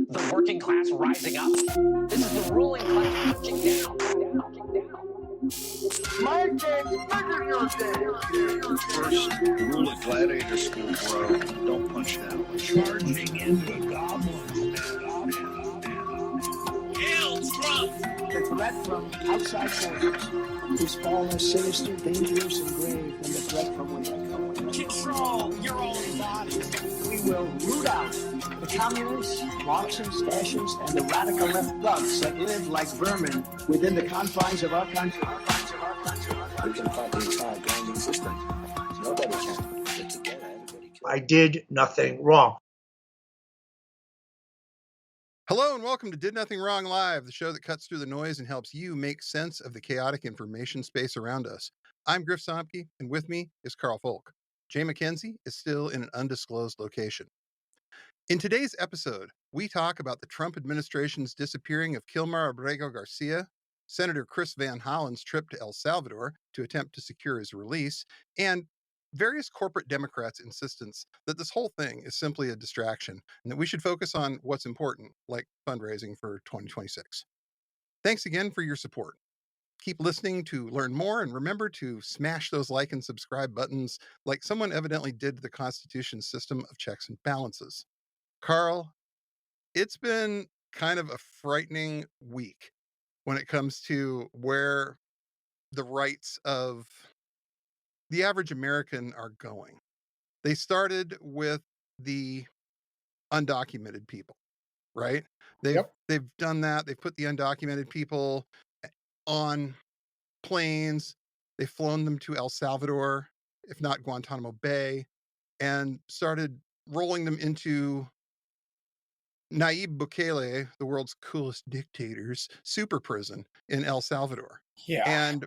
the working class rising up. This is the ruling class punching down. My game bigger your game. First rule of gladiator school, bro. Don't punch down. Charging into a goblin's Hail, Trump! The threat from outside forces is far less sinister, dangerous, and grave than the threat from within. Control your own body. We will root out the communists, Marxists, fascists, and the radical left thugs that live like vermin within the confines of our country. We can fight the entire grinding system. Nobody can. But together, everybody can. I did nothing wrong. Hello and welcome to Did Nothing Wrong Live, the show that cuts through the noise and helps you make sense of the chaotic information space around us. I'm Griff Somke, and with me is Karl Folk. Jay McKenzie is still in an undisclosed location. In today's episode, we talk about the Trump administration's disappearing of Kilmar Abrego Garcia, Senator Chris Van Hollen's trip to El Salvador to attempt to secure his release, and various corporate Democrats' insistence that this whole thing is simply a distraction and that we should focus on what's important, like fundraising for 2026. Thanks again for your support. Keep listening to learn more, and remember to smash those like and subscribe buttons like someone evidently did to the Constitution's system of checks and balances. Karl, it's been kind of a frightening week when it comes to where the rights of the average American are going. They started with the undocumented people, right? They've done that. They've put the undocumented people on planes. They've flown them to El Salvador, if not Guantanamo Bay, and started rolling them into Nayib Bukele, the world's coolest dictator's super prison in El Salvador. Yeah. And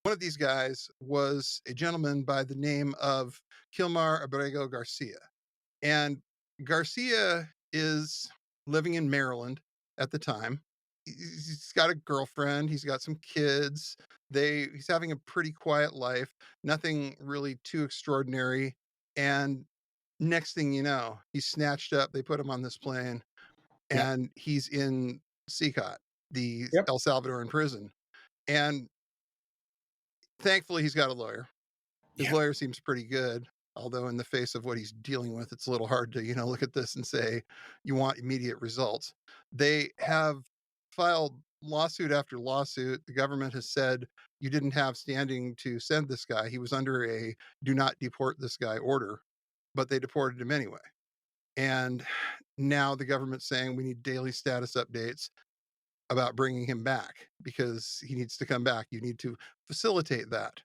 one of these guys was a gentleman by the name of Kilmar Abrego Garcia. And Garcia is living in Maryland at the time. He's got a girlfriend. He's got some kids. He's having a pretty quiet life. Nothing really too extraordinary. And next thing you know, he's snatched up. They put him on this plane, and he's in CCOT, the El Salvadoran prison. And thankfully, he's got a lawyer. His lawyer seems pretty good, although in the face of what he's dealing with, it's a little hard to, look at this and say you want immediate results. They have filed lawsuit after lawsuit. The government has said you didn't have standing to send this guy. He was under a do not deport this guy order, but they deported him anyway. And now the government's saying we need daily status updates about bringing him back because he needs to come back. You need to facilitate that.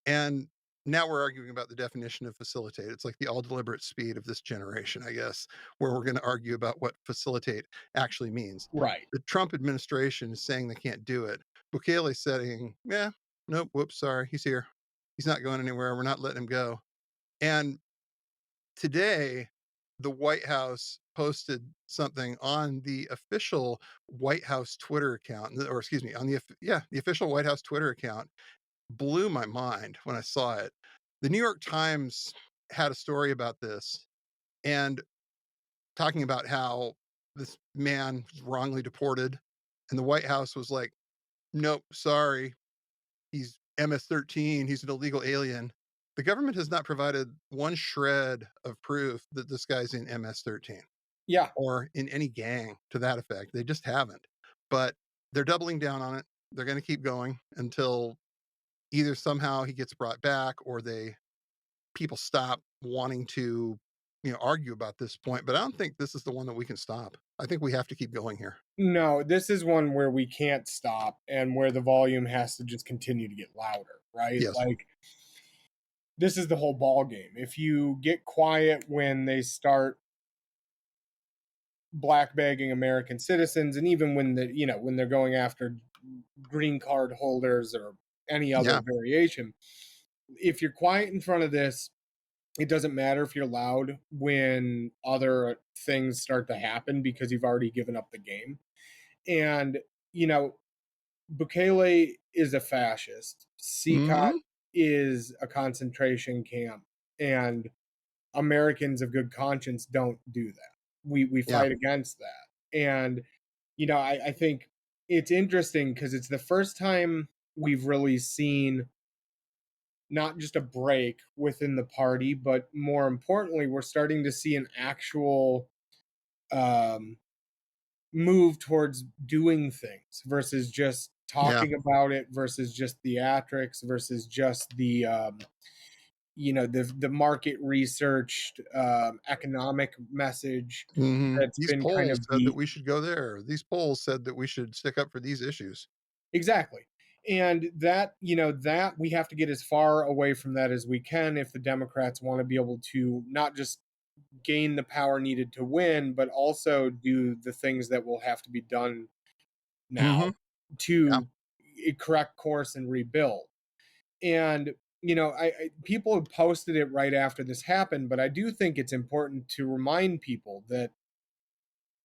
And now we're arguing about the definition of facilitate. It's like the all deliberate speed of this generation, I guess, where we're going to argue about what facilitate actually means. Right. The Trump administration is saying they can't do it. Bukele's saying, nope, whoops, sorry, he's here. He's not going anywhere. We're not letting him go. And today, the White House posted something on the official White House Twitter account, on the official White House Twitter account. Blew my mind when I saw it. The New York Times had a story about this and talking about how this man was wrongly deported, and the White House was like, nope, sorry, he's MS-13, he's an illegal alien. The government has not provided one shred of proof that this guy's in MS-13. Yeah. Or in any gang to that effect. They just haven't. But they're doubling down on it. They're going to keep going until either somehow he gets brought back or people stop wanting to, argue about this point. But I don't think this is the one that we can stop. I think we have to keep going here. No, this is one where we can't stop and where the volume has to just continue to get louder, right? Yes. Like, this is the whole ball game. If you get quiet when they start black bagging American citizens, and even when when they're going after green card holders or any other variation, if you're quiet in front of this, it doesn't matter if you're loud when other things start to happen because you've already given up the game. And, Bukele is a fascist. CCOT is a concentration camp, and Americans of good conscience don't do that. we Yeah. fight against that. And I think it's interesting because it's the first time we've really seen not just a break within the party, but more importantly, we're starting to see an actual um, move towards doing things versus just Yeah. talking about it, versus just theatrics, versus just the market researched economic message that's These been kind polls of said that the we should go there. These polls said that we should stick up for these issues. exactly. And that we have to get as far away from that as we can if the Democrats want to be able to not just gain the power needed to win, but also do the things that will have to be done now Yeah. to correct course and rebuild. And people have posted it right after this happened, but I do think it's important to remind people that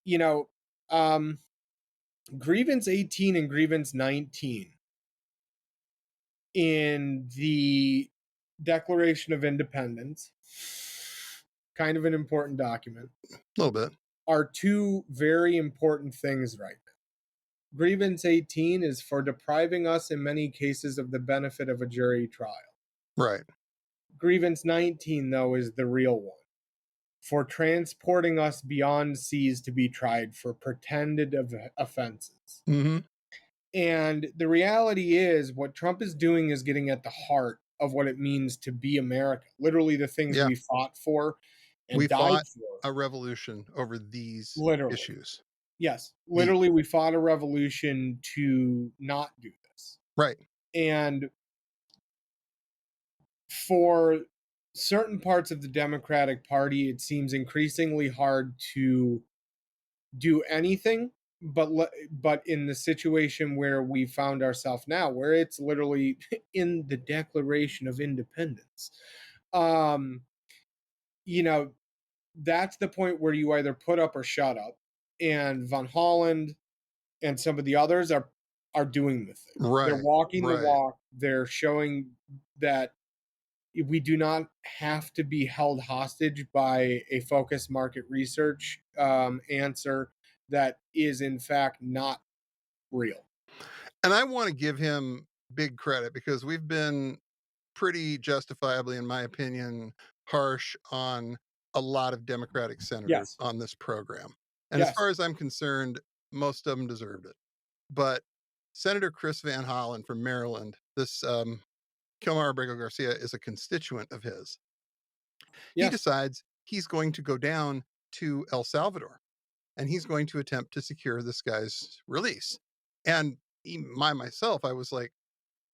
you know um grievance 18 and grievance 19 in the Declaration of Independence, kind of an important document, A little bit. are two very important things right now. Grievance 18 is for depriving us in many cases of the benefit of a jury trial. Right. Grievance 19, though, is the real one, for transporting us beyond seas to be tried for pretended offenses. And the reality is, what Trump is doing is getting at the heart of what it means to be America. Literally, the things Yeah. we fought for and We died fought for. a revolution over these Literally. issues. Yes. Literally, we fought a revolution to not do this. Right. And for certain parts of the Democratic Party, it seems increasingly hard to do anything, but in the situation where we found ourselves now, where it's literally in the Declaration of Independence, um, that's the point where you either put up or shut up. And Von Holland and some of the others are doing the thing. Right. They're walking the Right. walk. They're showing that we do not have to be held hostage by a focused market research answer that is in fact not real. And I want to give him big credit because we've been pretty justifiably, in my opinion, harsh on a lot of Democratic senators Yes. on this program. And as Yes. far as I'm concerned, most of them deserved it. But Senator Chris Van Hollen from Maryland, this Kilmar Abrego Garcia is a constituent of his. Yes. He decides he's going to go down to El Salvador and he's going to attempt to secure this guy's release. And myself, I was like,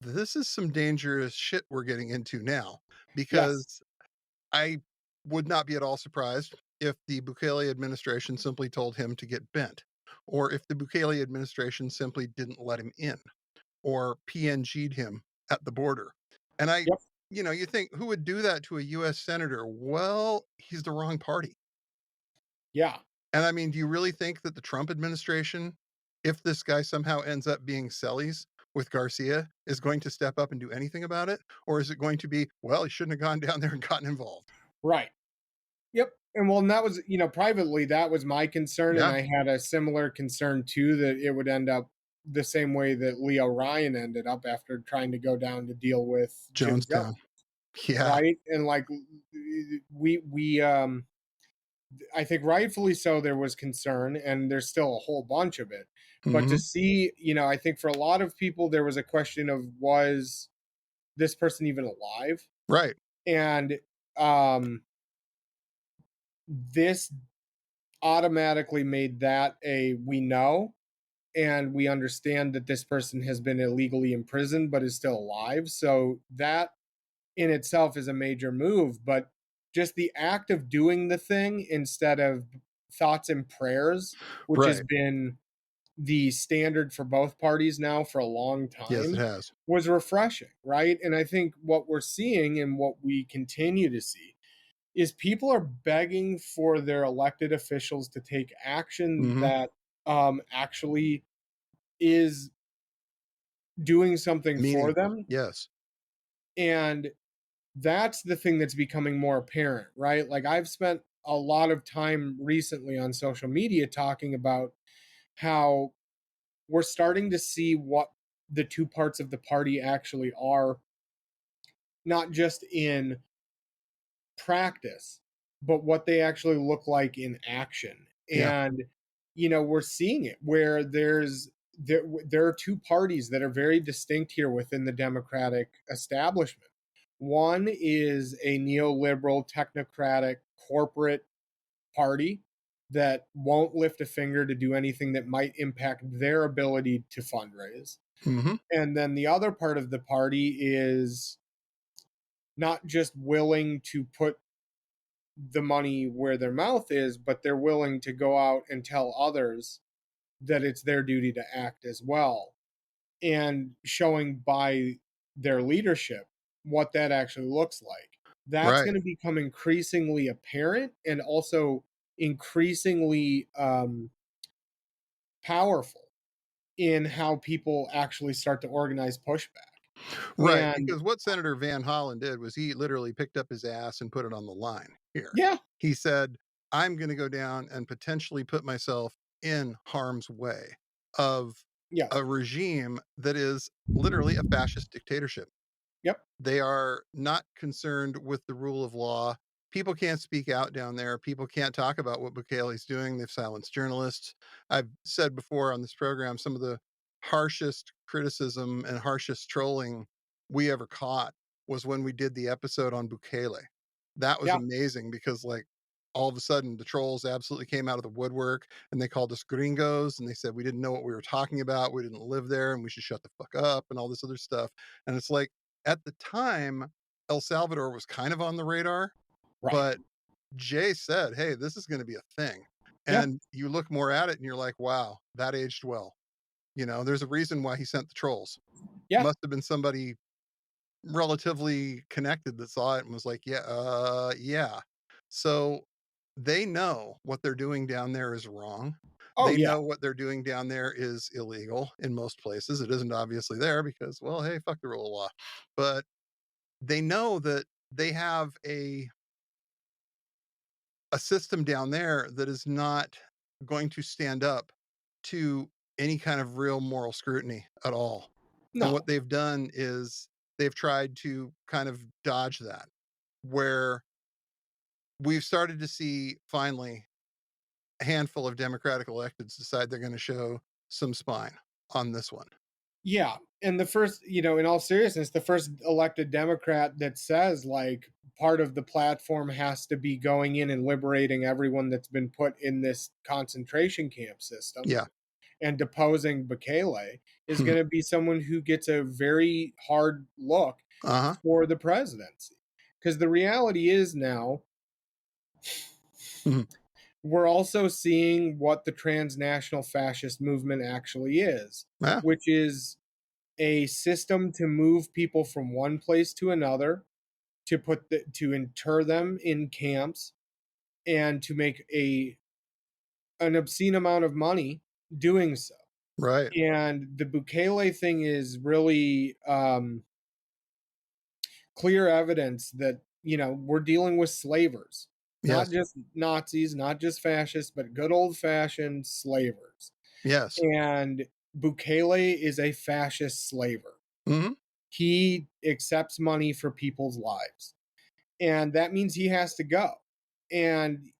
this is some dangerous shit we're getting into now, because I would not be at all surprised if the Bukele administration simply told him to get bent, or if the Bukele administration simply didn't let him in, or PNG'd him at the border. And you think, who would do that to a U.S. senator? Well, he's the wrong party. Yeah. And I mean, do you really think that the Trump administration, if this guy somehow ends up being Sellies with Garcia, is going to step up and do anything about it? Or is it going to be, well, he shouldn't have gone down there and gotten involved? Right. Yep. And that was, privately, that was my concern. Yeah. And I had a similar concern too, that it would end up the same way that Leo Ryan ended up after trying to go down to deal with Jim Jonestown. Jones. Yeah. Right. And I think rightfully so, there was concern, and there's still a whole bunch of it. But to see, I think for a lot of people, there was a question of, was this person even alive? Right. And this automatically made that we know, and we understand that this person has been illegally imprisoned but is still alive. So that in itself is a major move. But just the act of doing the thing instead of thoughts and prayers, which has Right. been the standard for both parties now for a long time, Yes, it has. was refreshing, right? And I think what we're seeing and what we continue to see is people are begging for their elected officials to take action that actually is doing something for them. Yes. And that's the thing that's becoming more apparent, right? Like, I've spent a lot of time recently on social media talking about how we're starting to see what the two parts of the party actually are, not just in practice, but what they actually look like in action. Yeah. And we're seeing it where there are two parties that are very distinct here within the Democratic establishment. One is a neoliberal, technocratic, corporate party that won't lift a finger to do anything that might impact their ability to fundraise. Mm-hmm. And then the other part of the party is not just willing to put the money where their mouth is, but they're willing to go out and tell others that it's their duty to act as well, and showing by their leadership what that actually looks like. That's Right. going to become increasingly apparent and also increasingly powerful in how people actually start to organize pushback. Right. And Because what Senator Van Hollen did was he literally picked up his ass and put it on the line here. yeah, He said, I'm going to go down and potentially put myself in harm's way of yes, a regime that is literally a fascist dictatorship. yep, They are not concerned with the rule of law. People can't speak out down there. People can't talk about what Bukele's doing. They've silenced journalists. I've said before on this program, some of the harshest criticism and harshest trolling we ever caught was when we did the episode on Bukele. That was yeah, amazing because, like, all of a sudden the trolls absolutely came out of the woodwork and they called us gringos and they said we didn't know what we were talking about. We didn't live there and we should shut the fuck up and all this other stuff. And it's like, at the time, El Salvador was kind of on the radar, right, but Jay said, hey, this is going to be a thing. yeah, And you look more at it and you're like, wow, that aged well. There's a reason why he sent the trolls. yeah, Must have been somebody relatively connected that saw it and was like, yeah. So they know what they're doing down there is wrong. oh They yeah, know what they're doing down there is illegal in most places. It isn't obviously there because, well, hey, fuck the rule of law. But they know that they have a system down there that is not going to stand up to any kind of real moral scrutiny at all. And no, what they've done is they've tried to kind of dodge that, where we've started to see finally a handful of Democratic electeds decide they're going to show some spine on this one. yeah. And the first, in all seriousness, the first elected Democrat that says like part of the platform has to be going in and liberating everyone that's been put in this concentration camp system Yeah. and deposing Bukele is going to be someone who gets a very hard look Uh-huh. for the presidency. Because the reality is now, Mhm. we're also seeing what the transnational fascist movement actually is, Yeah. which is a system to move people from one place to another, to inter them in camps, and to make an obscene amount of money doing so. Right. And the Bukele thing is really clear evidence that we're dealing with slavers, not Yes. just Nazis, not just fascists, but good old fashioned slavers. Yes. And Bukele is a fascist slaver. Mm-hmm. He accepts money for people's lives, and that means he has to go. And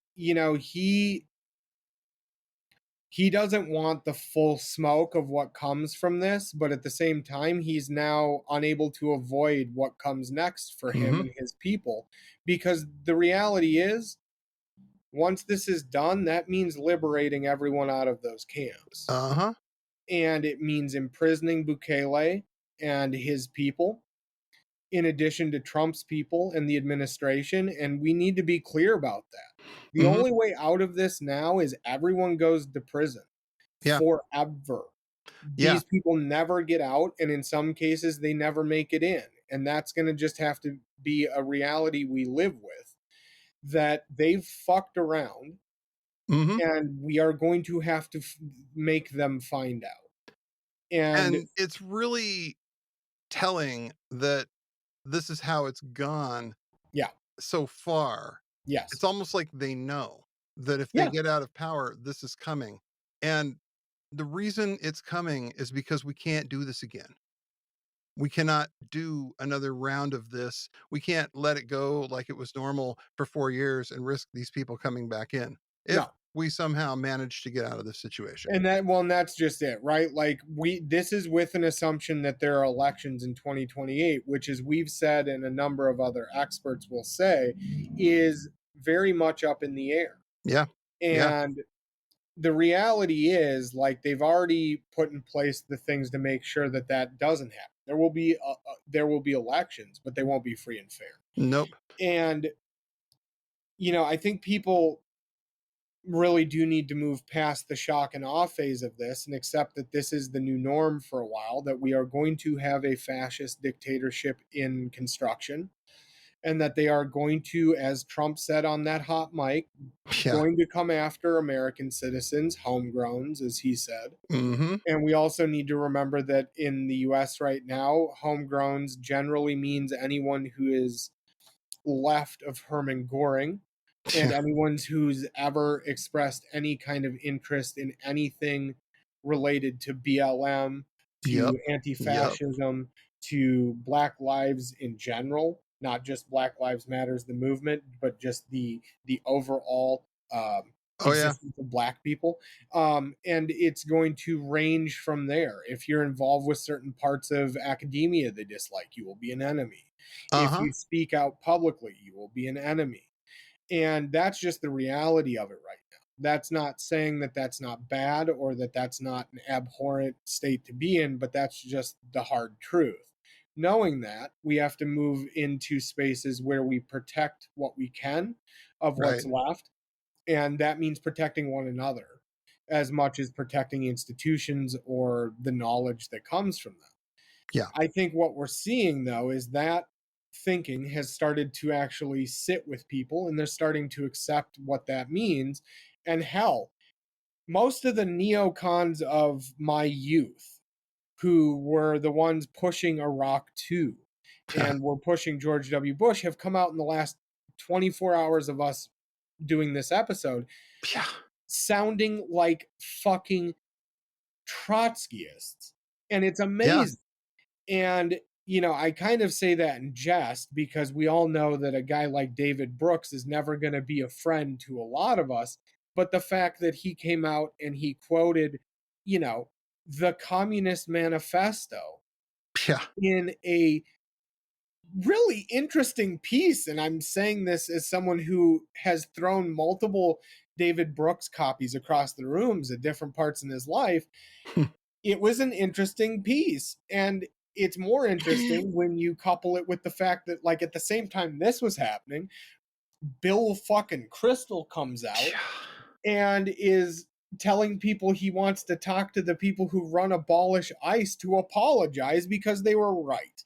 he doesn't want the full smoke of what comes from this, but at the same time, he's now unable to avoid what comes next for him Mm-hmm. and his people. Because the reality is, once this is done, that means liberating everyone out of those camps. Uh-huh. And it means imprisoning Bukele and his people, in addition to Trump's people and the administration. And we need to be clear about that. The Mm-hmm. only way out of this now is everyone goes to prison Yeah. forever. Yeah. These people never get out, and in some cases, they never make it in. And that's going to just have to be a reality we live with, that they've fucked around, Mm-hmm. and we are going to have to make them find out. And it's really telling that this is how it's gone yeah, so far. Yes. It's almost like they know that if they get out of power, this is coming. And the reason it's coming is because we can't do this again. We cannot do another round of this. We can't let it go like it was normal for 4 years and risk these people coming back in if we somehow manage to get out of this situation. And that's just it, right? Like this is with an assumption that there are elections in 2028, which, as we've said and a number of other experts will say, is very much up in the air. Yeah. And the reality is, like, they've already put in place the things to make sure that that doesn't happen. There will be elections, but they won't be free and fair. Nope. And I think people really do need to move past the shock and awe phase of this and accept that this is the new norm for a while, that we are going to have a fascist dictatorship in construction, and that they are going to, as Trump said on that hot mic, going to come after American citizens, homegrowns, as he said. Mm-hmm. And we also need to remember that in the US right now, homegrowns generally means anyone who is left of Hermann Goring, and anyone who's ever expressed any kind of interest in anything related to BLM, to anti-fascism, to Black lives in general, not just Black Lives Matters, the movement, but just the overall existence of Black people. And it's going to range from there. If you're involved with certain parts of academia they dislike, you will be an enemy. If you speak out publicly, you will be an enemy. And that's just the reality of it right now. That's not saying that that's not bad or that that's not an abhorrent state to be in, but that's just the hard truth. Knowing that, we have to move into spaces where we protect what we can of what's left. And that means protecting one another as much as protecting institutions or the knowledge that comes from them. Yeah. I think what we're seeing, though, is that thinking has started to actually sit with people, and they're starting to accept what that means. And hell, most of the neocons of my youth, who were the ones pushing Iraq 2 and were pushing George W. Bush, have come out in the last 24 hours of us doing this episode sounding like fucking Trotskyists. And it's amazing. And I kind of say that in jest because we all know that a guy like David Brooks is never going to be a friend to a lot of us. But the fact that he came out and he quoted, the Communist Manifesto in a really interesting piece. And I'm saying this as someone who has thrown multiple David Brooks copies across the rooms at different parts in his life. It was an interesting piece. And it's more interesting when you couple it with the fact that, like, at the same time this was happening, Bill fucking Kristol comes out and is telling people he wants to talk to the people who run Abolish ICE to apologize because they were right.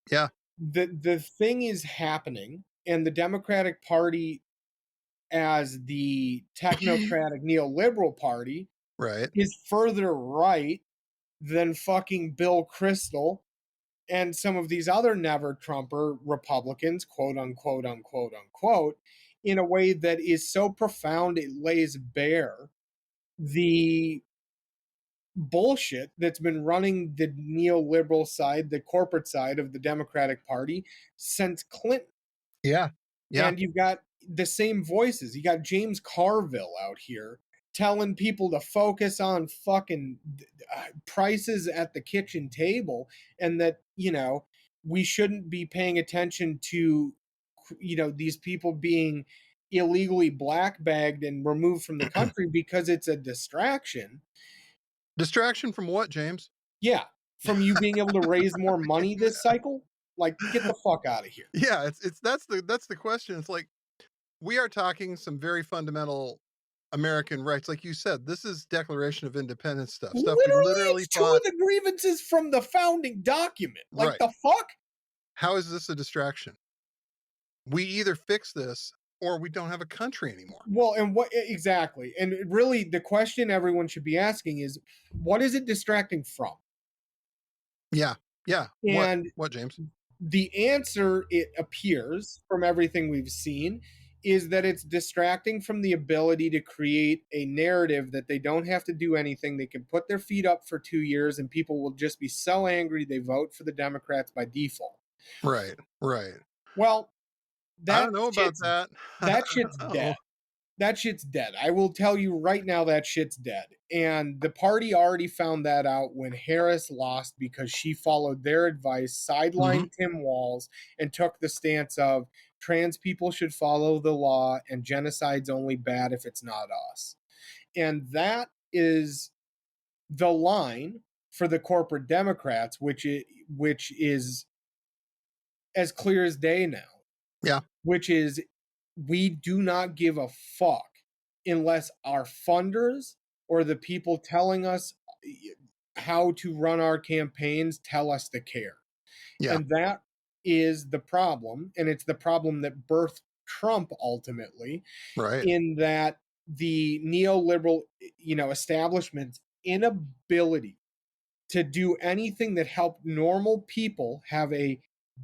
Yeah. The thing is happening, and the Democratic Party, as the technocratic neoliberal party, is further right than fucking Bill Kristol and some of these other never Trumper Republicans, quote unquote, unquote, unquote, in a way that is so profound it lays bare the bullshit that's been running the neoliberal side, the corporate side of the Democratic Party since Clinton. Yeah. And you've got the same voices. You got James Carville out here telling people to focus on fucking prices at the kitchen table, and that, we shouldn't be paying attention to, these people being illegally black bagged and removed from the country because it's a distraction. Distraction from what, James? Yeah. From you being able to raise more money this cycle? Like, get the fuck out of here. Yeah, that's the question. It's like, we are talking some very fundamental American rights. Like you said, this is Declaration of Independence stuff. We literally it's two of the grievances from the founding document. Like, the fuck? How is this a distraction? We either fix this or we don't have a country anymore. Well, and what exactly? And really, the question everyone should be asking is, what is it distracting from? Yeah. And what, James? The answer, it appears from everything we've seen, is that it's distracting from the ability to create a narrative that they don't have to do anything. They can put their feet up for 2 years and people will just be so angry they vote for the Democrats by default. Right. Well, I don't know about that. that shit's dead. That shit's dead. I will tell you right now that shit's dead. And the party already found that out when Harris lost because she followed their advice, sidelined Tim Walz, and took the stance of trans people should follow the law and genocide's only bad if it's not us. And that is the line for the corporate Democrats, which is as clear as day now. Yeah. Which is, we do not give a fuck unless our funders or the people telling us how to run our campaigns tell us to care. Yeah. And that is the problem. And it's the problem that birthed Trump ultimately, Right. in that the neoliberal, establishment's inability to do anything that helped normal people have a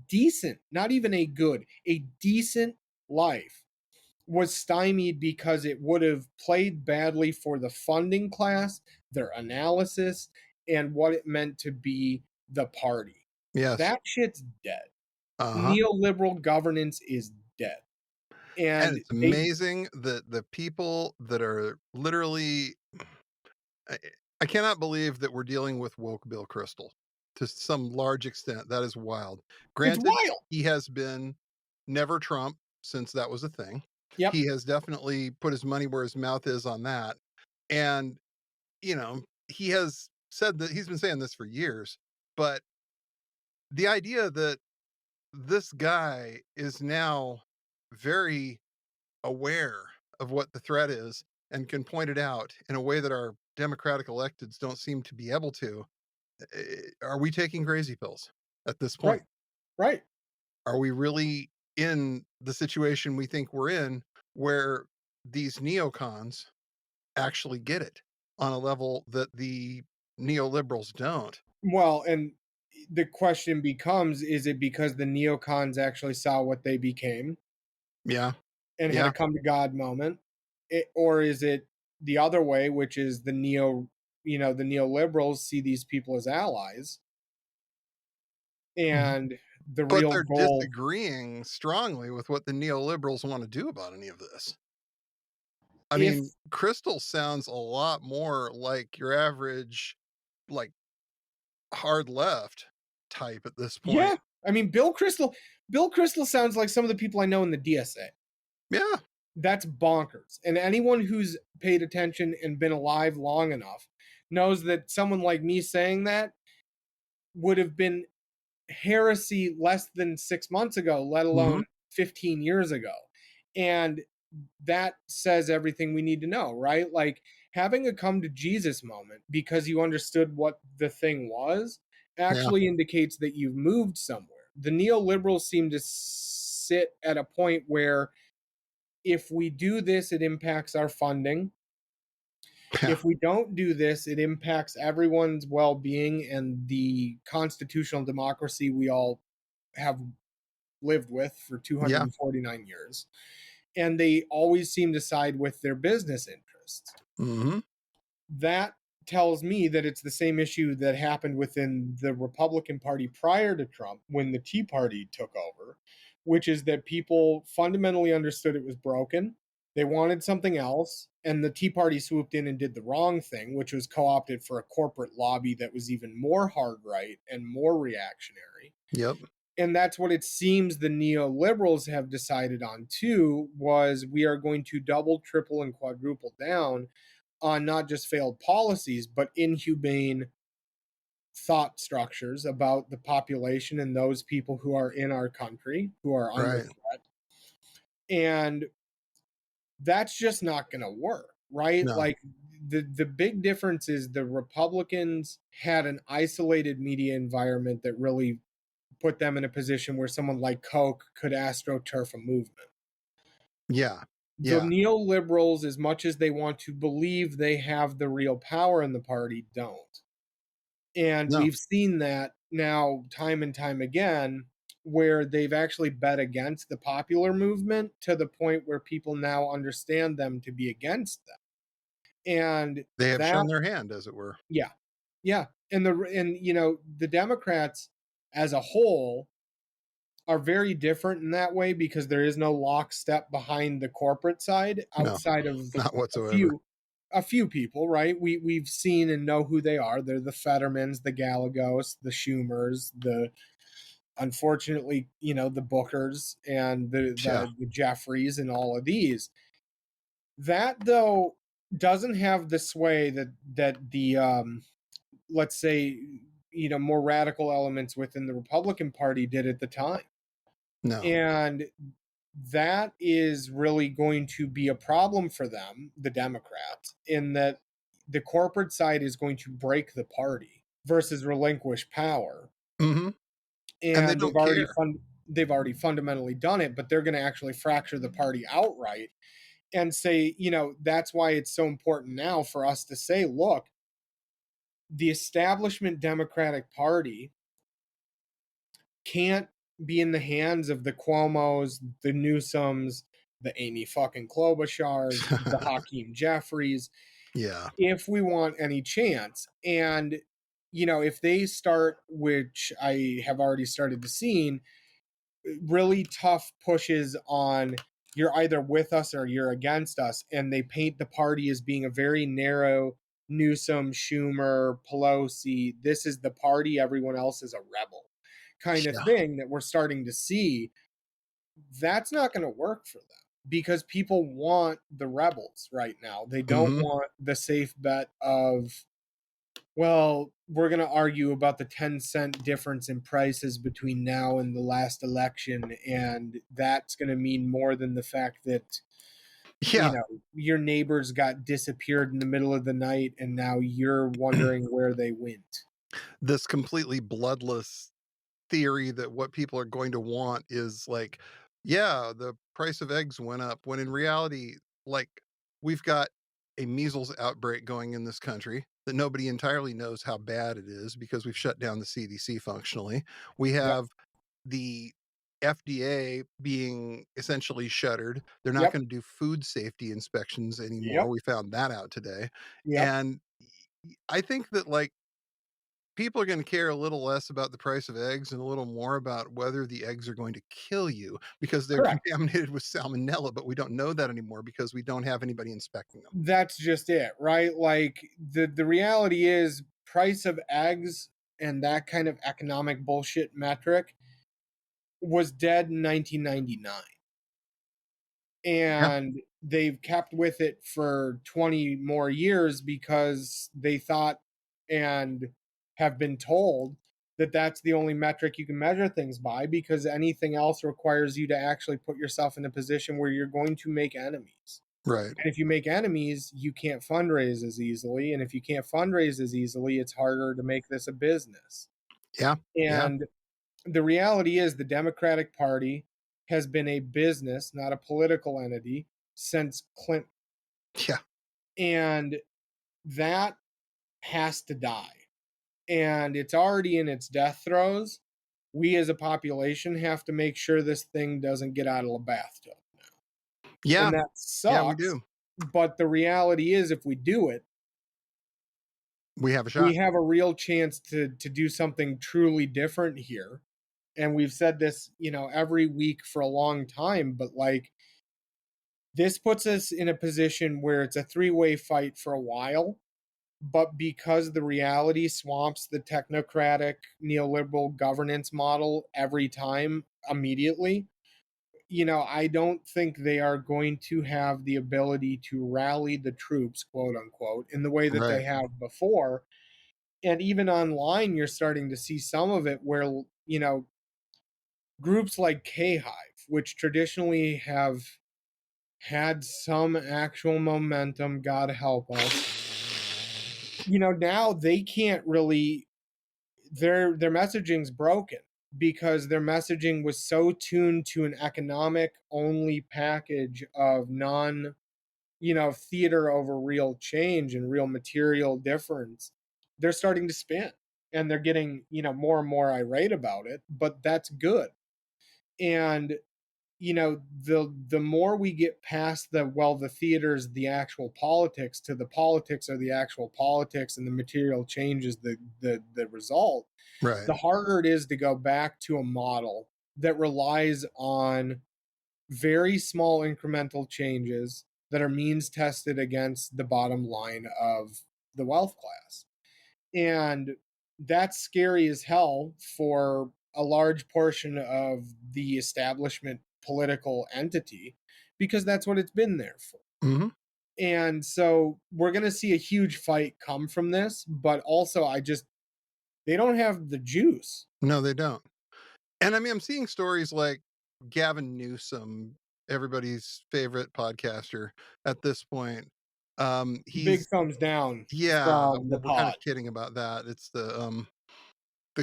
decent, not even a good, a decent life was stymied because it would have played badly for the funding class, their analysis, and what it meant to be the party. Yes. That shit's dead. Uh-huh. Neoliberal governance is dead. And it's amazing that the people that are literally, I cannot believe that we're dealing with woke Bill Kristol to some large extent. That is wild. Granted, it's wild. He has been never Trump since that was a thing. Yep. He has definitely put his money where his mouth is on that. And, he has said that he's been saying this for years, but the idea that this guy is now very aware of what the threat is and can point it out in a way that our Democratic electeds don't seem to be able to. Are we taking crazy pills at this point? Right. Are we really in the situation we think we're in, where these neocons actually get it on a level that the neoliberals don't? Well, and the question becomes, is it because the neocons actually saw what they became? Yeah. And had a come to God moment? Or is it the other way, which is the neoliberals see these people as allies, and the But real they're goal. disagreeing strongly with what the neoliberals want to do about any of this. I mean, Crystal sounds a lot more like your average, like, hard left type at this point. Yeah, I mean, Bill Kristol sounds like some of the people I know in the DSA. Yeah. That's bonkers. And anyone who's paid attention and been alive long enough knows that someone like me saying that would have been heresy less than 6 months ago, let alone 15 years ago. And that says everything we need to know, right? Like, having a come to Jesus moment because you understood what the thing was actually indicates that you've moved somewhere. The neoliberals seem to sit at a point where if we do this, it impacts our funding. If we don't do this, it impacts everyone's well-being and the constitutional democracy we all have lived with for 249 years. And they always seem to side with their business interests. That tells me that it's the same issue that happened within the Republican Party prior to Trump when the Tea Party took over, which is that people fundamentally understood it was broken. They wanted something else, and the Tea Party swooped in and did the wrong thing, which was co-opted for a corporate lobby that was even more hard right and more reactionary. Yep. And that's what it seems the neoliberals have decided on too, was we are going to double, triple, and quadruple down on not just failed policies, but inhumane thought structures about the population and those people who are in our country, who are under threat. And that's just not going to work, right? No. Like, the big difference is the Republicans had an isolated media environment that really put them in a position where someone like Koch could astroturf a movement. Yeah. The neoliberals, as much as they want to believe they have the real power in the party, don't. And we've seen that now time and time again where they've actually bet against the popular movement to the point where people now understand them to be against them. And They have that, shown their hand, as it were. yeah, yeah. And you know, the Democrats as a whole are very different in that way because there is no lockstep behind the corporate side No, outside of not a whatsoever. few people, right? We've seen and know who they are. They're the Fettermans, the Gallegos, the Schumers, the unfortunately, you know, the Bookers and Yeah. the Jeffries and all of these. That though doesn't have the sway that the let's say, you know, more radical elements within the Republican Party did at the time. No. And that is really going to be a problem for them, the Democrats, in that the corporate side is going to break the party versus relinquish power. Mm-hmm. And they And don't care. they've already fundamentally done it, but they're going to actually fracture the party outright and say, you know, that's why it's so important now for us to say, look, the establishment Democratic Party can't be in the hands of the Cuomos, the Newsoms, the Amy fucking Klobuchars, the Hakeem Jeffries, Yeah. if we want any chance. And, you know, if they start, which I have already started to see, really tough pushes on you're either with us or you're against us, and they paint the party as being a very narrow Newsom, Schumer, Pelosi, this is the party, everyone else is a rebel kind of Yeah. thing that we're starting to see. That's not going to work for them because people want the rebels right now. They don't Mm-hmm. want the safe bet of, well, we're going to argue about the 10-cent difference in prices between now and the last election, and that's going to mean more than the fact that, you Yeah. know, your neighbors got disappeared in the middle of the night and now you're wondering where they went. This completely bloodless theory that what people are going to want is like, yeah, the price of eggs went up, when in reality, like, we've got a measles outbreak going in this country that nobody entirely knows how bad it is because we've shut down the CDC functionally. We Yep. have the FDA being essentially shuttered. They're not Yep. going to do food safety inspections anymore. Yep. We found that out today. Yep. And I think that, like, people are going to care a little less about the price of eggs and a little more about whether the eggs are going to kill you because they're Correct. contaminated with salmonella, but we don't know that anymore because we don't have anybody inspecting them. That's just it, right? Like the reality is price of eggs and that kind of economic bullshit metric was dead in 1999. Yeah. And they've kept with it for 20 more years because they thought and have been told that that's the only metric you can measure things by, because anything else requires you to actually put yourself in a position where you're going to make enemies. Right. And if you make enemies, you can't fundraise as easily. And if you can't fundraise as easily, it's harder to make this a business. Yeah. Yeah. And the reality is the Democratic Party has been a business, not a political entity, since Clinton. Yeah. And that has to die. And it's already in its death throes. We as a population have to make sure this thing doesn't get out of the bathtub now. Yeah. And that sucks. Yeah, we do. But the reality is, if we do it, We have a shot. we have a real chance to do something truly different here. And we've said this, you know, every week for a long time, but like, this puts us in a position where it's a three-way fight for a while, but because the reality swamps the technocratic neoliberal governance model every time immediately, you know, I don't think they are going to have the ability to rally the troops, quote unquote, in the way that they Right. have before. And even online, you're starting to see some of it where, you know, groups like K-Hive, which traditionally have had some actual momentum, God help us, you know, now they can't really, their messaging's broken because their messaging was so tuned to an economic only package of non, you know, theater over real change and real material difference. They're starting to spin and they're getting, you know, more and more irate about it, but that's good. And the more we get past the theater's the actual politics to the politics are the actual politics, and the material changes the result, Right. the harder it is to go back to a model that relies on very small incremental changes that are means tested against the bottom line of the wealth class. And that's scary as hell for a large portion of the establishment political entity, because that's what it's been there for. Mm-hmm. And so we're going to see a huge fight come from this, but also they don't have the juice. No, they don't. And I mean, I'm seeing stories like Gavin Newsom, everybody's favorite podcaster at this point. Big He's thumbs down yeah, from the we're kind pod. of kidding about that. It's the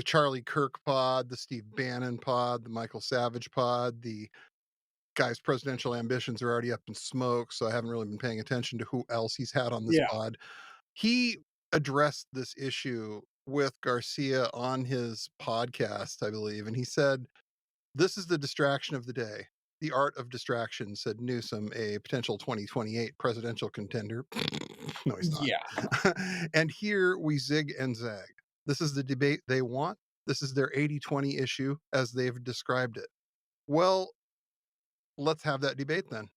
Charlie Kirk pod, the Steve Bannon pod, the Michael Savage pod. The guy's presidential ambitions are already up in smoke, so I haven't really been paying attention to who else he's had on this Yeah. pod. He addressed this issue with Garcia on his podcast, I believe, and he said, "This is the distraction of the day. The art of distraction," said Newsom, a potential 2028 presidential contender. No, he's not. Yeah. And here we zig and zag. This is the debate they want. This is their 80-20 issue as they've described it. Well, let's have that debate then.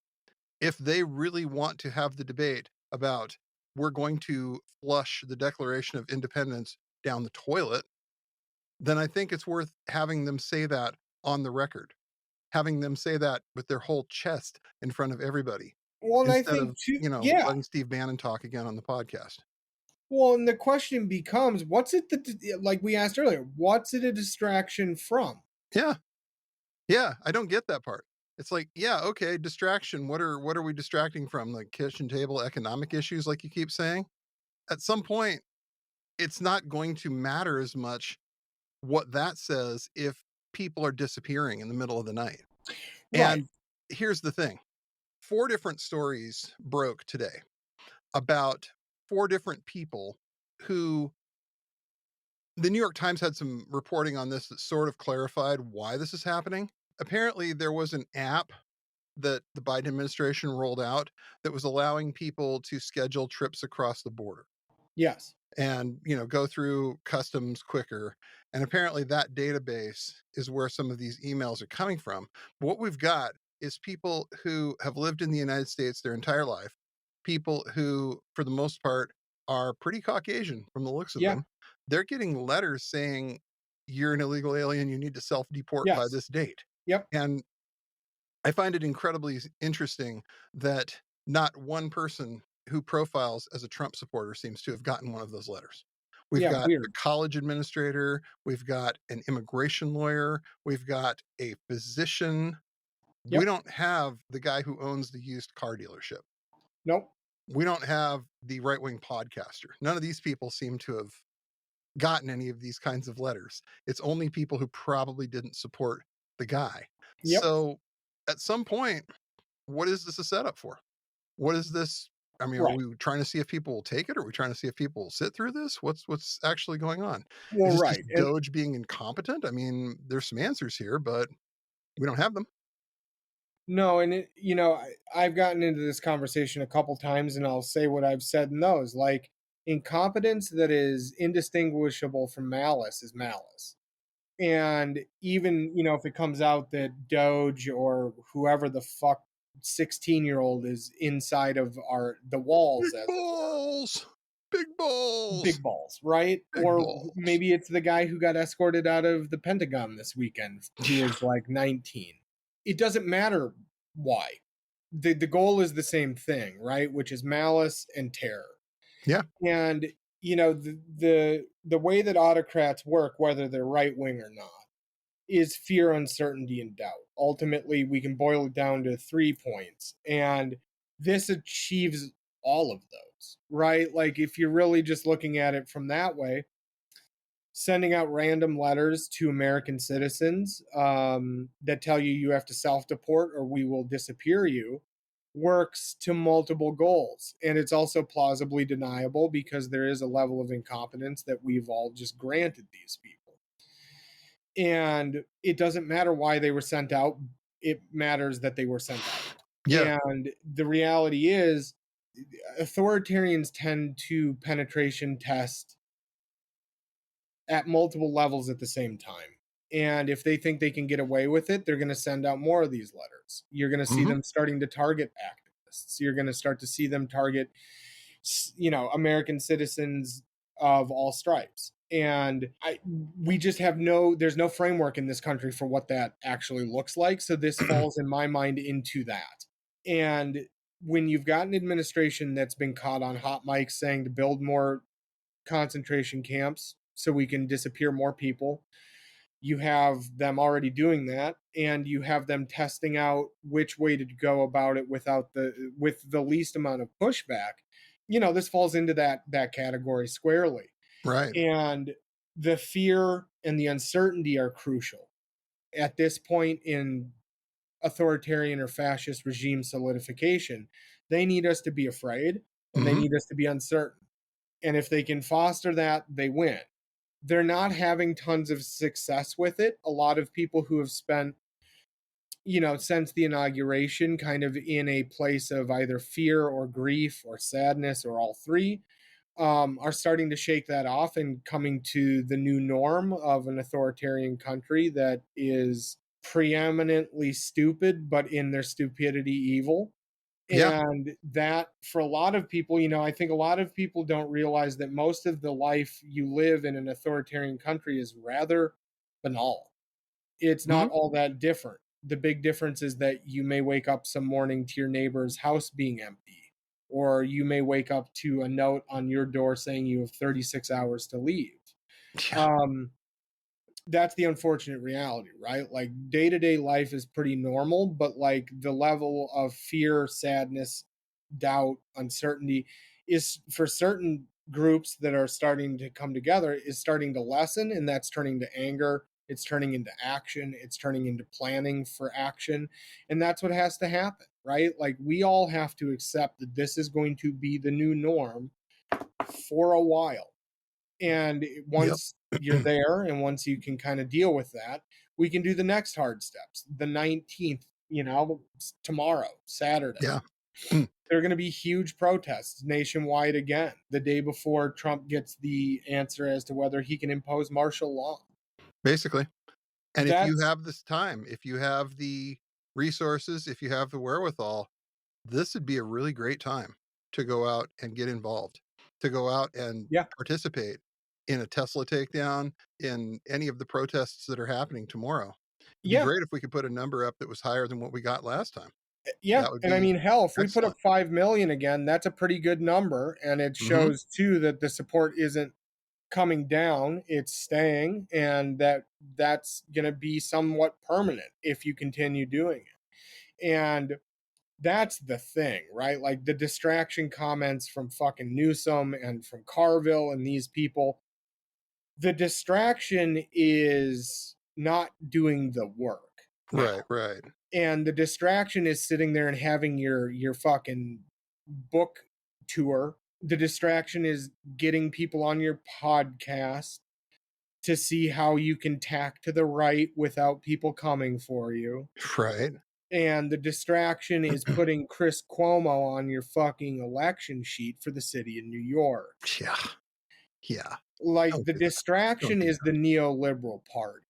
If they really want to have the debate about we're going to flush the Declaration of Independence down the toilet, then I think it's worth having them say that on the record, having them say that with their whole chest in front of everybody, Well, and I instead think of, too, yeah. letting Steve Bannon talk again on the podcast. Well, and the question becomes, what's it like we asked earlier, what's it a distraction from? Yeah. Yeah, I don't get that part. It's like, yeah, okay, distraction. What are we distracting from? Like kitchen table economic issues, like you keep saying? At some point, it's not going to matter as much what that says if people are disappearing in the middle of the night. Right. And here's the thing. 4 different stories broke today about 4 different people who the New York Times had some reporting on this that sort of clarified why this is happening. Apparently, there was an app that the Biden administration rolled out that was allowing people to schedule trips across the border Yes. and, go through customs quicker. And apparently that database is where some of these emails are coming from. But what we've got is people who have lived in the United States their entire life, people who, for the most part, are pretty Caucasian from the looks of Yeah. them. They're getting letters saying, you're an illegal alien, you need to self-deport by Yes. this date. Yep. And I find it incredibly interesting that not one person who profiles as a Trump supporter seems to have gotten one of those letters. We've got weird. a college administrator, we've got an immigration lawyer, we've got a physician. Yep. We don't have the guy who owns the used car dealership. Nope. We don't have the right-wing podcaster. None of these people seem to have gotten any of these kinds of letters. It's only people who probably didn't support the guy. Yep. So at some point, what is this a setup for? What is this? I mean, Right. are we trying to see if people will take it? Are we trying to see if people will sit through this? What's actually going on? Well, Is this right. just And Doge being incompetent? I mean, there's some answers here, but we don't have them. no, and I've gotten into this conversation a couple times, and I'll say what I've said in those. Like, incompetence that is indistinguishable from malice is malice. And even, if it comes out that Doge or whoever the fuck 16-year-old is inside of the walls, Big as it were. balls. Big balls. Big balls, right? Big Or balls. maybe it's the guy who got escorted out of the Pentagon this weekend, who is like 19. It doesn't matter why. The goal is the same thing, right? Which is malice and terror. Yeah. And the way that autocrats work, whether they're right wing or not, is fear, uncertainty, and doubt. Ultimately, we can boil it down to 3 points, and this achieves all of those, right? Like, if you're really just looking at it from that way, sending out random letters to American citizens that tell you have to self-deport or we will disappear you works to multiple goals. And it's also plausibly deniable because there is a level of incompetence that we've all just granted these people. And it doesn't matter why they were sent out. It matters that they were sent out. Yeah. And the reality is, authoritarians tend to penetration test at multiple levels at the same time. And if they think they can get away with it, they're going to send out more of these letters. You're going to see them starting to target activists. You're going to start to see them target, American citizens of all stripes. And we just have there's no framework in this country for what that actually looks like. So this falls in my mind into that. And when you've got an administration that's been caught on hot mics saying to build more concentration camps so we can disappear more people, you have them already doing that, and you have them testing out which way to go about it with the least amount of pushback. This falls into that category squarely. Right. And the fear and the uncertainty are crucial at this point in authoritarian or fascist regime solidification. They need us to be afraid, and they need us to be uncertain. And if they can foster that, they win. They're not having tons of success with it. A lot of people who have spent, since the inauguration, kind of in a place of either fear or grief or sadness or all three, are starting to shake that off and coming to the new norm of an authoritarian country that is preeminently stupid, but in their stupidity evil. Yeah. And that, for a lot of people, I think a lot of people don't realize that most of the life you live in an authoritarian country is rather banal. It's not all that different. The big difference is that you may wake up some morning to your neighbor's house being empty, or you may wake up to a note on your door saying you have 36 hours to leave. Yeah. That's the unfortunate reality, right? Like, day-to-day life is pretty normal, but like the level of fear, sadness, doubt, uncertainty is, for certain groups that are starting to come together, is starting to lessen, and that's turning to anger. It's turning into action. It's turning into planning for action. And that's what has to happen, right? Like, we all have to accept that this is going to be the new norm for a while. And once you're there, and once you can kind of deal with that, we can do the next hard steps. The 19th, tomorrow, Saturday. Yeah. There are going to be huge protests nationwide again, the day before Trump gets the answer as to whether he can impose martial law. Basically. And if you have this time, if you have the resources, if you have the wherewithal, this would be a really great time to go out and get involved, to go out and participate in a Tesla takedown, in any of the protests that are happening tomorrow. It'd be great if we could put a number up that was higher than what we got last time. Yeah. And I mean, hell, if we put up excellent. 5 million again, that's a pretty good number. And it shows too that the support isn't coming down, it's staying, and that's going to be somewhat permanent if you continue doing it. And that's the thing, right? Like, the distraction comments from fucking Newsom and from Carville and these people, the distraction is not doing the work now. Right. And the distraction is sitting there and having your fucking book tour. The distraction is getting people on your podcast to see how you can tack to the right without people coming for you. Right. And the distraction is putting Chris Cuomo on your fucking election sheet for the city of New York. Yeah. Like, the distraction is the neoliberal part.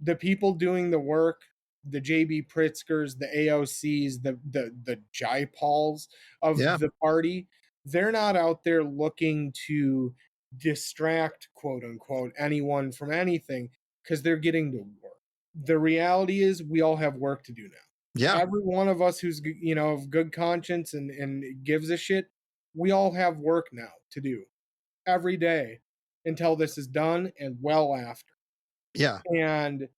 The people doing the work, the JB Pritzkers, the AOCs, the Jaipals of the party, they're not out there looking to distract, quote unquote, anyone from anything, because they're getting to work. The reality is, we all have work to do now. Yeah. Every one of us who's, of good conscience and gives a shit, we all have work now to do every day until this is done, and well after. Yeah. And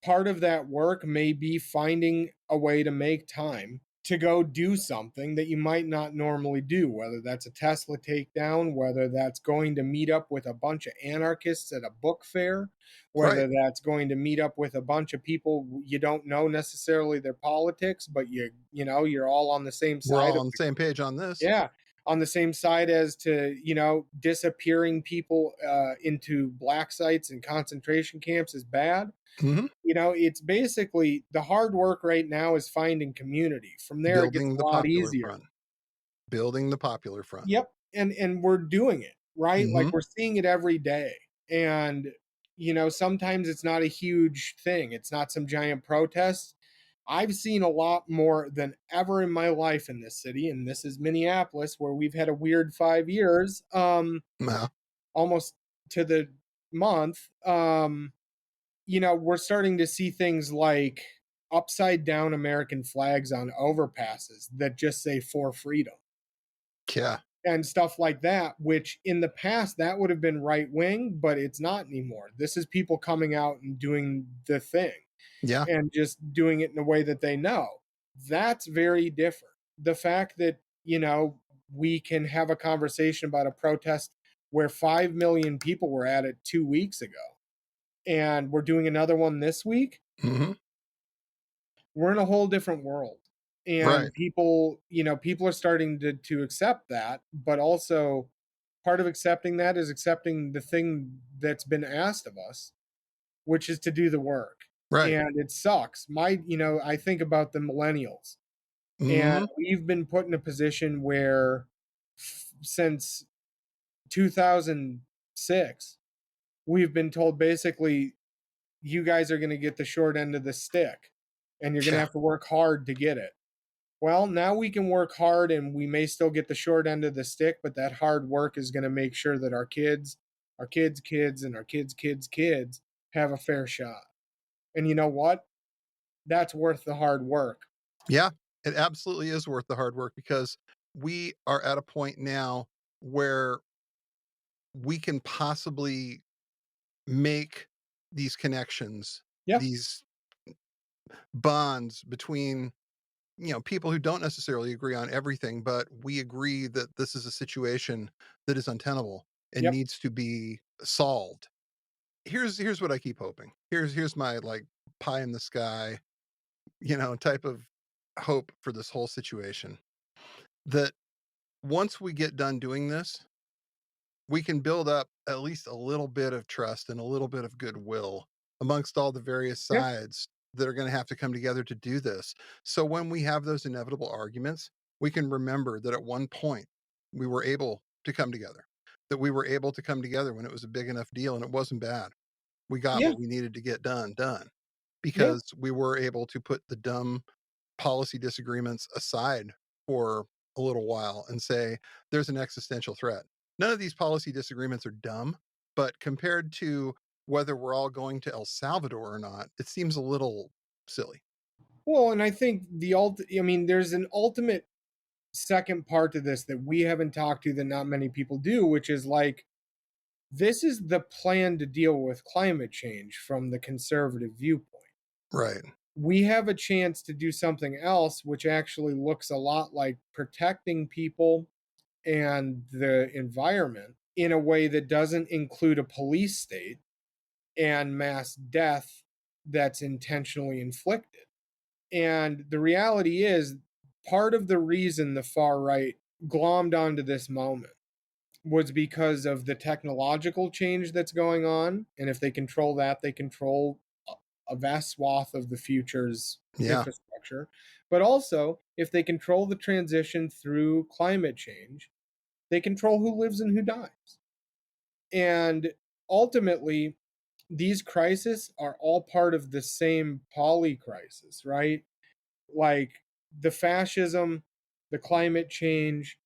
part of that work may be finding a way to make time to go do something that you might not normally do, whether that's a Tesla takedown, whether that's going to meet up with a bunch of anarchists at a book fair, whether that's going to meet up with a bunch of people you don't know necessarily their politics, but you're all on the same side. We're all on the same page on this. Yeah. on the same side as to, disappearing people into black sites and concentration camps is bad. Hmm. It's basically the hard work right now is finding community. From there, it gets Building a the lot popular easier. front. Building the popular front. Yep. And we're doing it, right? Mhm. Like we're seeing it every day. And, sometimes it's not a huge thing. It's not some giant protest. I've seen a lot more than ever in my life in this city, and this is Minneapolis, where we've had a weird 5 years, Yeah. almost to the month. We're starting to see things like upside down American flags on overpasses that just say "for freedom" Yeah. and stuff like that, which in the past that would have been right wing, but it's not anymore. This is people coming out and doing the thing Yeah. and just doing it in a way that they know. That's very different. The fact that, we can have a conversation about a protest where 5 million people were at it 2 weeks ago, and we're doing another one this week, Hmm. we're in a whole different world. And Right. people are starting to accept that, but also part of accepting that is accepting the thing that's been asked of us, which is to do the work. Right. And it sucks. I think about the millennials, and Hmm. we've been put in a position where since 2006, we've been told basically, you guys are going to get the short end of the stick and you're going to Yeah. have to work hard to get it. Well, now we can work hard and we may still get the short end of the stick, but that hard work is going to make sure that our kids, kids, and our kids have a fair shot. And you know what? That's worth the hard work. Yeah. It absolutely is worth the hard work, because we are at a point now where we can possibly make these connections, Yeah. these bonds between, people who don't necessarily agree on everything, but we agree that this is a situation that is untenable and Yep. needs to be solved. Here's what I keep hoping. Here's my like pie in the sky, type of hope for this whole situation. That once we get done doing this, we can build up at least a little bit of trust and a little bit of goodwill amongst all the various Yeah. sides that are going to have to come together to do this. So when we have those inevitable arguments, we can remember that at one point we were able to come together, that we were able to come together when it was a big enough deal and it wasn't bad. We got Yeah. what we needed to get done, Yeah. because we were able to put the dumb policy disagreements aside for a little while and say, there's an existential threat. None of these policy disagreements are dumb, but compared to whether we're all going to El Salvador or not, it seems a little silly. Well, and I think there's an ultimate second part to this that we haven't talked to that not many people do, which is like, this is the plan to deal with climate change from the conservative viewpoint. Right. We have a chance to do something else, which actually looks a lot like protecting people and the environment in a way that doesn't include a police state and mass death that's intentionally inflicted. And the reality is, part of the reason the far right glommed onto this moment was because of the technological change that's going on. And if they control that, they control a vast swath of the future's Yeah. infrastructure. But also, if they control the transition through climate change, they control who lives and who dies. And ultimately, these crises are all part of the same poly crisis, right? Like the fascism, the climate change,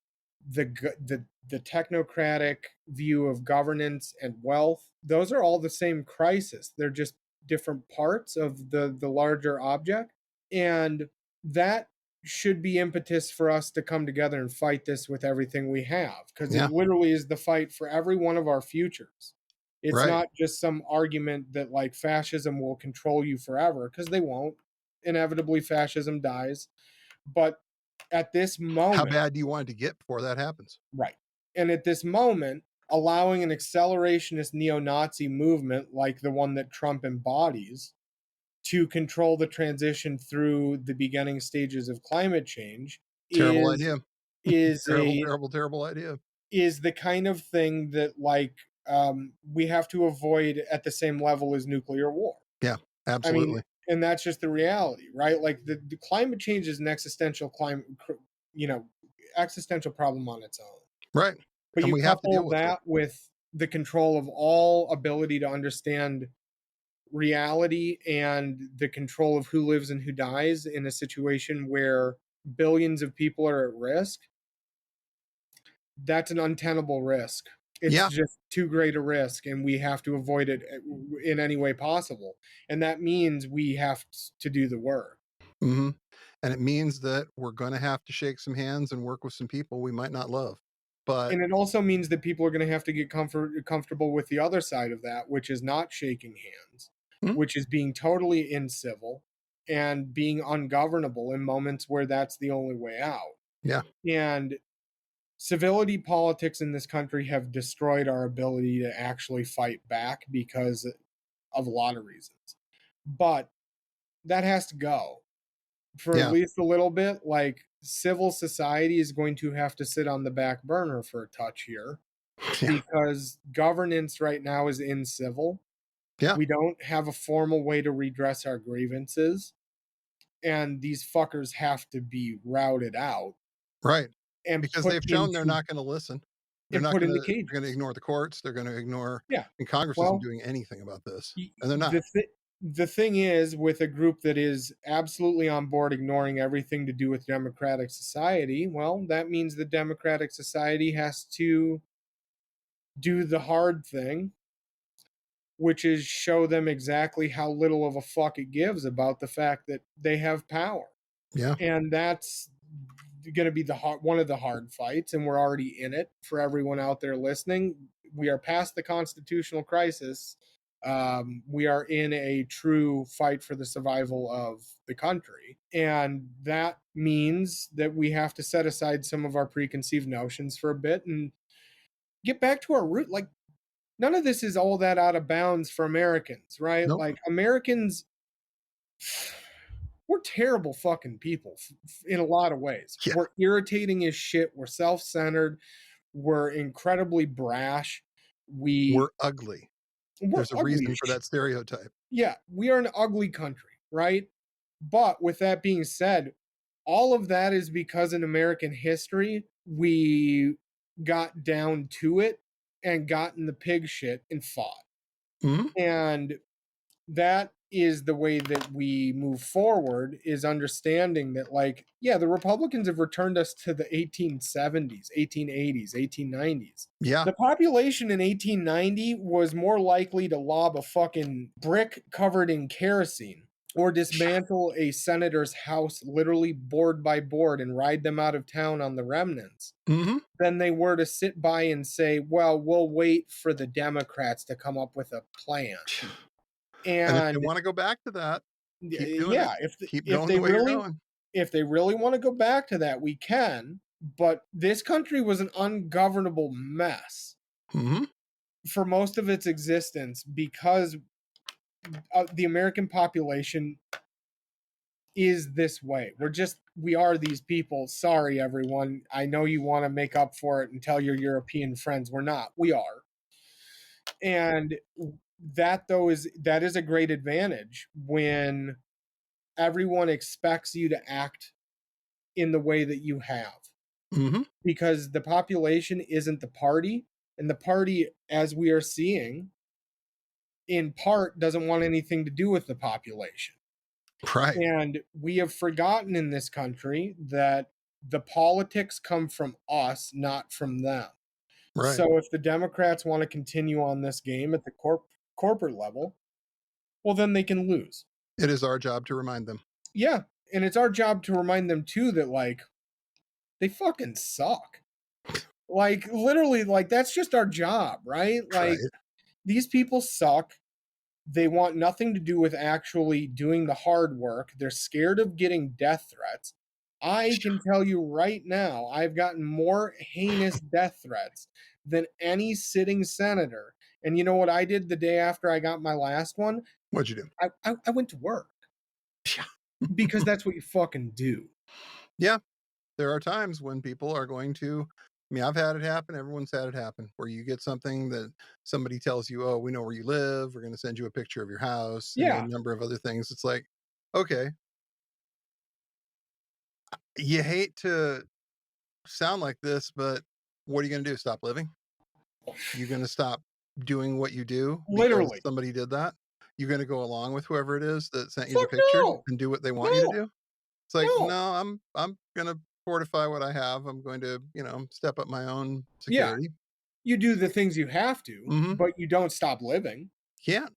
the technocratic view of governance and wealth. Those are all the same crisis. They're just different parts of the larger object, and that should be impetus for us to come together and fight this with everything we have, because Yeah. it literally is the fight for every one of our futures. It's Right. not just some argument that like fascism will control you forever, because they won't. Inevitably fascism dies, but at this How moment, bad do you want it to get before that happens? right, and at this moment, allowing an accelerationist neo-Nazi movement like the one that Trump embodies to control the transition through the beginning stages of climate change Terrible is idea. is Terrible, a terrible, terrible idea. is the kind of thing that like we have to avoid at the same level as nuclear war. Yeah, I mean, absolutely. and that's just the reality, right? Like the climate change is an existential problem on its own. Right. But And you we have to deal couple with it. that with the control of all ability to understand reality and the control of who lives and who dies in a situation where billions of people are at risk. That's an untenable risk. It's Yeah. just too great a risk, and we have to avoid it in any way possible. And that means we have to do the work. hmm And it means that we're going to have to shake some hands and work with some people we might not love. But And it also means that people are going to have to get comfortable with the other side of that, which is not shaking hands, Mhm. which is being totally incivil and being ungovernable in moments where that's the only way out. yeah, And civility politics in this country have destroyed our ability to actually fight back because of a lot of reasons. But that has to go for at yeah, least a little bit. Like civil society is going to have to sit on the back burner for a touch here yeah, because governance right now is incivil. yeah. We don't have a formal way to redress our grievances, and these fuckers have to be routed out Right. and Because put they've shown they're into not going to listen. They're not into they're going to cages. ignore the courts. They're going to ignore, Yeah. and Congress isn't Well, doing anything about this. y- And they're not. the thing is, with a group that is absolutely on board ignoring everything to do with democratic society, well, that means the democratic society has to do the hard thing, which is show them exactly how little of a fuck it gives about the fact that they have power. Yeah. And that's going to be one of the hard fights, and we're already in it. For everyone out there listening, we are past the constitutional crisis. We are in a true fight for the survival of the country, and that means that we have to set aside some of our preconceived notions for a bit and get back to our root. Like, none of this is all that out of bounds for Americans, right? Nope. Like, Americans, we're terrible fucking people in a lot of ways. Yeah. We're irritating as shit. We're self-centered. We're incredibly brash. We're ugly. We're There's a ugly reason as for shit. that stereotype. Yeah, we are an ugly country, right? But with that being said, all of that is because in American history, we got down to it and got in the pig shit and fought. hmm And that is the way that we move forward, is understanding that, like, yeah, the Republicans have returned us to the 1870s, 1880s, 1890s. Yeah. The population in 1890 was more likely to lob a fucking brick covered in kerosene or dismantle a senator's house literally board by board and ride them out of town on the remnants hmm than they were to sit by and say, well, we'll wait for the Democrats to come up with a plan. And if they And want to go back to that, keep doing yeah, it. Keep if going they the way you're really going. if they really want to go back to that, we can. But this country was an ungovernable mess hmm for most of its existence because the American population is this way. We are these people. Sorry, everyone. I know you want to make up for it and tell your European friends. We're not. We are. And that is a great advantage when everyone expects you to act in the way that you have, hmm because the population isn't the party, and the party, as we are seeing, in part doesn't want anything to do with the population. Right. And we have forgotten in this country that the politics come from us, not from them. Right. So if the Democrats want to continue on this game at the corporate level, well, then they can lose. It is our job to remind them. Yeah. And it's our job to remind them too that, like, they fucking suck. Like, literally, like, that's just our job, right? Like, Right. these people suck. They want nothing to do with actually doing the hard work. They're scared of getting death threats. I can tell you right now, I've gotten more heinous death threats than any sitting senator. And you know what I did the day after I got my last one? What'd you do? I went to work Yeah. because that's what you fucking do. Yeah. there are times when people are going to, I mean, I've had it happen. Everyone's had it happen where you get something that somebody tells you, oh, we know where you live. We're going to send you a picture of your house and a Yeah. number of other things. It's like, okay, you hate to sound like this, but what are you going to do? Stop living? You're going to stop doing what you do because Literally. somebody did that? You're going to go along with whoever it is that sent you the Fuck picture no. and do what they want you to No. do? It's like, No. no, I'm going to fortify what I have. I'm going to, step up my own Yeah. security. You do the things you have to, Mhm. but you don't stop living. Can't.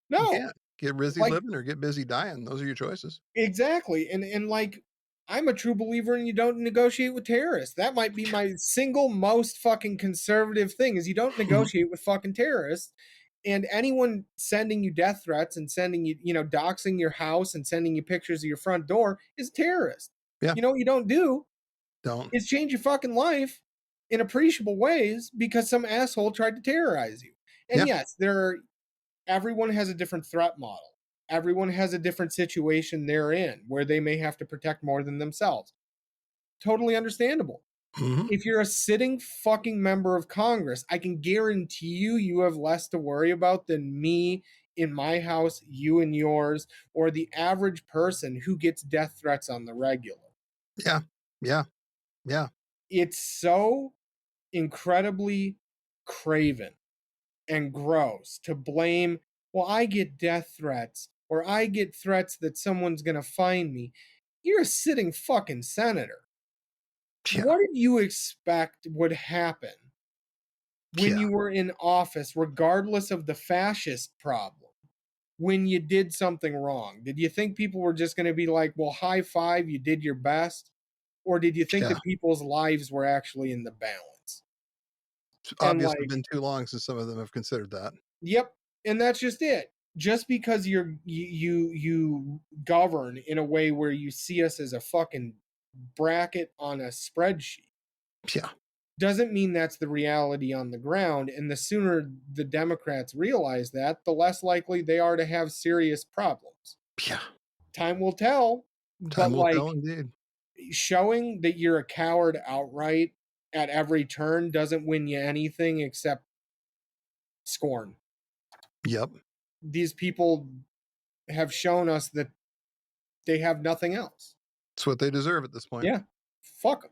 You No. can't. Get busy Like, living or get busy dying. Those are your choices. exactly. And like, I'm a true believer in you don't negotiate with terrorists. That might be my single most fucking conservative thing is you don't negotiate with fucking terrorists. And anyone sending you death threats and sending you, doxing your house and sending you pictures of your front door is a terrorist. Yeah. You know what you don't do Don't. is change your fucking life in appreciable ways because some asshole tried to terrorize you. And Yeah. yes, everyone has a different threat model. Everyone has a different situation they're in where they may have to protect more than themselves. Totally understandable. Mhm. If you're a sitting fucking member of Congress, I can guarantee you have less to worry about than me in my house, you in yours, or the average person who gets death threats on the regular. Yeah. Yeah. Yeah. It's so incredibly craven and gross to blame, well, I get death threats or I get threats that someone's going to find me. You're a sitting fucking senator. Yeah. What did you expect would happen when Yeah. you were in office, regardless of the fascist problem, when you did something wrong? Did you think people were just going to be like, well, high five, you did your best? Or did you think Yeah. that people's lives were actually in the balance? It's And obviously like, been too long since some of them have considered that. yep, and that's just it. Just because you govern in a way where you see us as a fucking bracket on a spreadsheet Yeah. doesn't mean that's the reality on the ground. And the sooner the Democrats realize that, the less likely they are to have serious problems. Yeah. Time will tell, Time but will like tell indeed. showing that you're a coward outright at every turn doesn't win you anything except scorn. Yep. These people have shown us that they have nothing else. It's what they deserve at this point. Yeah. Fuck them.